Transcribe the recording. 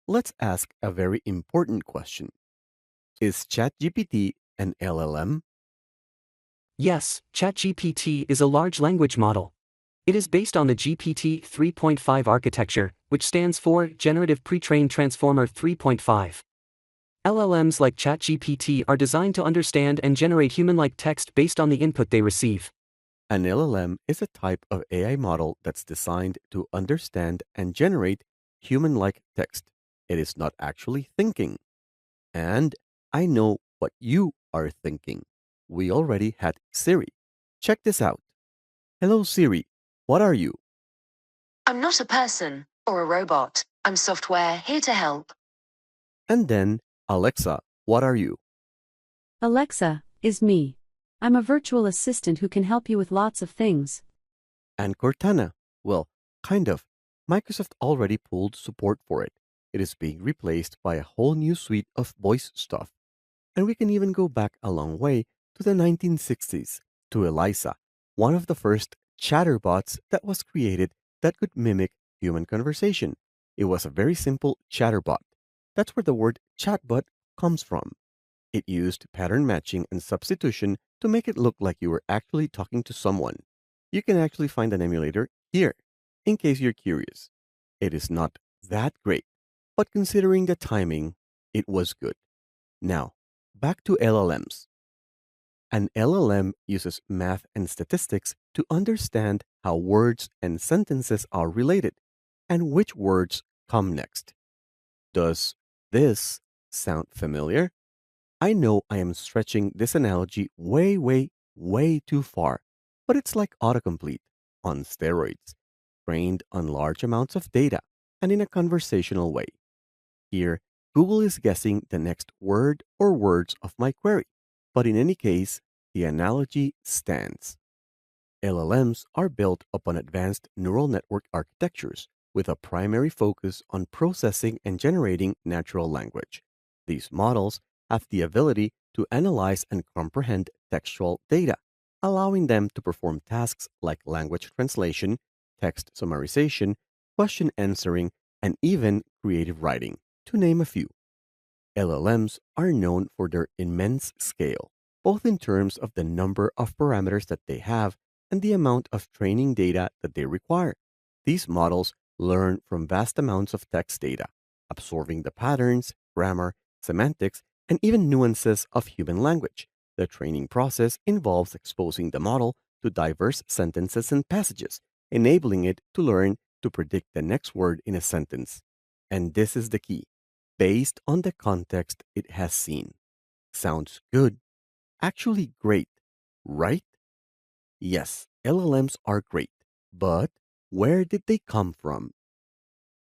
Let's ask a very important question. Is ChatGPT an LLM? Yes, ChatGPT is a large language model. It is based on the GPT 3.5 architecture, which stands for Generative Pre-trained Transformer 3.5. LLMs like ChatGPT are designed to understand and generate human-like text based on the input they receive. An LLM is a type of AI model that's designed to understand and generate human-like text. It is not actually thinking. And I know what you are thinking. We already had Siri. Check this out. Hello Siri, what are you? I'm not a person or a robot. I'm software here to help. And then, Alexa, what are you? Alexa is me. I'm a virtual assistant who can help you with lots of things. And Cortana? Well, kind of. Microsoft already pulled support for it. It is being replaced by a whole new suite of voice stuff. And we can even go back a long way to the 1960s, to Eliza, one of the first chatterbots that was created that could mimic human conversation. It was a very simple chatterbot. That's where the word chatbot comes from. It used pattern matching and substitution to make it look like you were actually talking to someone. You can actually find an emulator here, in case you're curious. It is not that great, but considering the timing, it was good. Now, back to LLMs. An LLM uses math and statistics to understand how words and sentences are related and which words come next. Does this sound familiar? I know I am stretching this analogy way too far, but it's like autocomplete on steroids, trained on large amounts of data and in a conversational way. Here, Google is guessing the next word or words of my query, but in any case, the analogy stands. LLMs are built upon advanced neural network architectures with a primary focus on processing and generating natural language. These models have the ability to analyze and comprehend textual data, allowing them to perform tasks like language translation, text summarization, question answering, and even creative writing, to name a few. LLMs are known for their immense scale, both in terms of the number of parameters that they have and the amount of training data that they require. These models learn from vast amounts of text data, absorbing the patterns, grammar, semantics, and even nuances of human language. The training process involves exposing the model to diverse sentences and passages, enabling it to learn to predict the next word in a sentence. And this is the key, based on the context it has seen. Sounds good. Actually great, right? Yes, LLMs are great, but where did they come from